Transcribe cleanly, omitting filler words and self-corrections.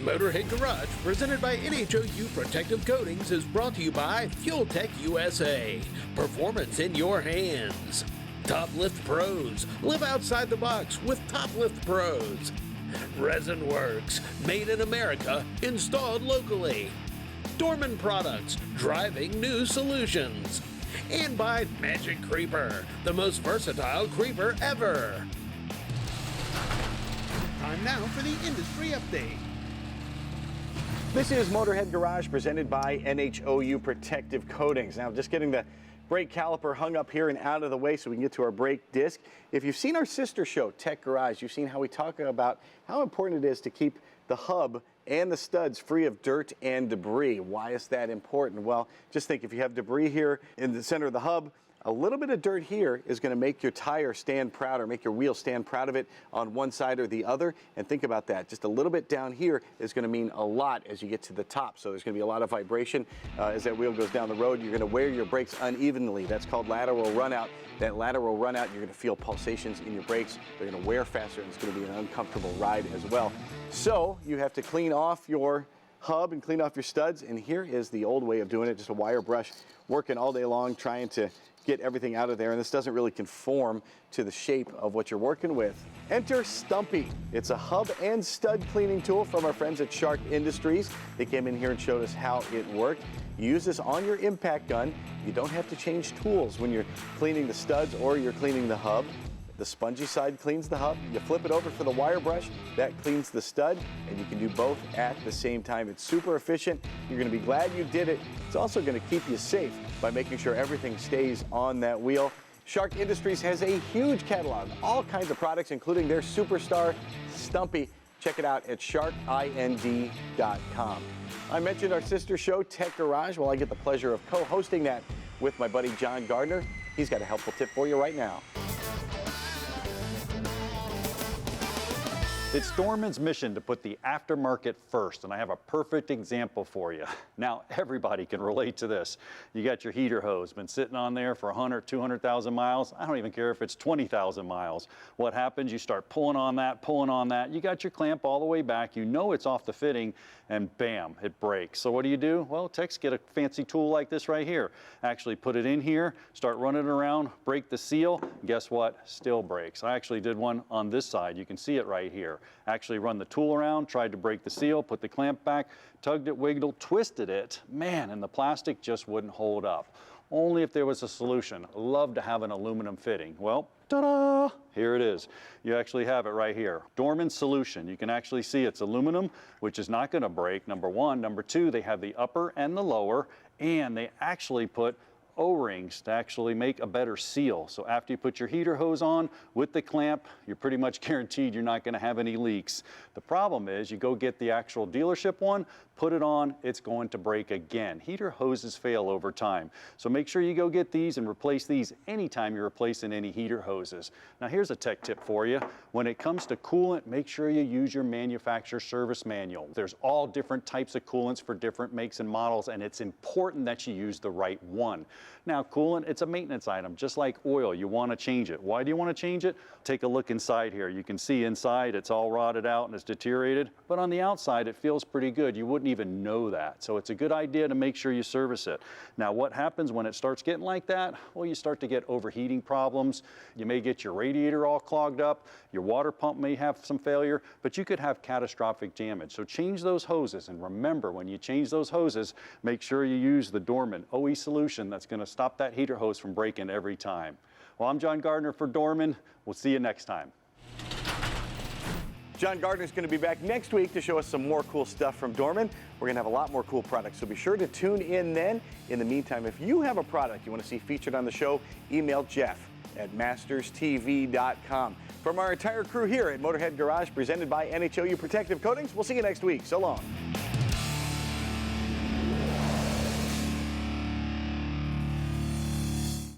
Motorhead Garage, presented by NHOU Protective Coatings, is brought to you by Fuel Tech USA. Performance in your hands. Top Lift Pros. Live outside the box with Top Lift Pros. Resin Works. Made in America. Installed locally. Dorman Products. Driving new solutions. And by Magic Creeper, the most versatile creeper ever. Time now for the industry update. This is Motorhead Garage, presented by NHOU Protective Coatings. Now, just getting the brake caliper hung up here and out of the way so we can get to our brake disc. If you've seen our sister show, Tech Garage, you've seen how we talk about how important it is to keep the hub and the studs free of dirt and debris. Why is that important? Well, just think, if you have debris here in the center of the hub, a little bit of dirt here is going to make your tire stand proud, or make your wheel stand proud of it on one side or the other. And think about that. Just a little bit down here is going to mean a lot as you get to the top. So there's going to be a lot of vibration as that wheel goes down the road. You're going to wear your brakes unevenly. That's called lateral runout. That lateral runout, you're going to feel pulsations in your brakes. They're going to wear faster, and it's going to be an uncomfortable ride as well. So you have to clean off your hub and clean off your studs. And here is the old way of doing it, just a wire brush, working all day long, trying to get everything out of there, and this doesn't really conform to the shape of what you're working with. Enter Stumpy. It's a hub and stud cleaning tool from our friends at Shark Industries. They came in here and showed us how it worked. You use this on your impact gun. You don't have to change tools when you're cleaning the studs or you're cleaning the hub. The spongy side cleans the hub. You flip it over for the wire brush. That cleans the stud, and you can do both at the same time. It's super efficient. You're going to be glad you did it. It's also going to keep you safe by making sure everything stays on that wheel. Shark Industries has a huge catalog, all kinds of products, including their superstar, Stumpy. Check it out at sharkind.com. I mentioned our sister show, Tech Garage. Well, I get the pleasure of co-hosting that with my buddy John Gardner. He's got a helpful tip for you right now. It's Dorman's mission to put the aftermarket first, and I have a perfect example for you. Now, everybody can relate to this. You got your heater hose, been sitting on there for 100, 200,000 miles. I don't even care if it's 20,000 miles. What happens? You start pulling on that, You got your clamp all the way back. You know it's off the fitting, and bam, it breaks. So what do? Well, techs get a fancy tool like this right here. Actually put it in here, start running it around, break the seal. Guess what? Still breaks. I actually did one on this side. You can see it right here. Actually run the tool around, tried to break the seal, put the clamp back, tugged it, wiggled, twisted it. Man, and the plastic just wouldn't hold up. Only if there was a solution. Love to have an aluminum fitting. Well, ta-da! Here it is. You actually have it right here. Dorman solution. You can actually see it's aluminum, which is not going to break, number one. Number two, they have the upper and the lower, and they actually put O-rings to actually make a better seal. So after you put your heater hose on with the clamp, you're pretty much guaranteed you're not going to have any leaks. The problem is you go get the actual dealership one, put it on, it's going to break again. Heater hoses fail over time. So make sure you go get these and replace these anytime you're replacing any heater hoses. Now here's a tech tip for you. When it comes to coolant, make sure you use your manufacturer service manual. There's all different types of coolants for different makes and models, and it's important that you use the right one. Now coolant, it's a maintenance item, just like oil. You want to change it. Why do you want to change it? Take a look inside here. You can see inside it's all rotted out and it's deteriorated, but on the outside it feels pretty good. You wouldn't even know that. So it's a good idea to make sure you service it. Now what happens when it starts getting like that? Well, you start to get overheating problems. You may get your radiator all clogged up. Your water pump may have some failure, but you could have catastrophic damage. So change those hoses, and remember, when you change those hoses, make sure you use the Dorman OE solution that's going to stop that heater hose from breaking every time. Well, I'm John Gardner for Dorman. We'll see you next time. John Gardner's going to be back next week to show us some more cool stuff from Dorman. We're going to have a lot more cool products, so be sure to tune in then. In the meantime, if you have a product you want to see featured on the show, email Jeff at masterstv.com. From our entire crew here at Motorhead Garage, presented by NHOU Protective Coatings, we'll see you next week. So long.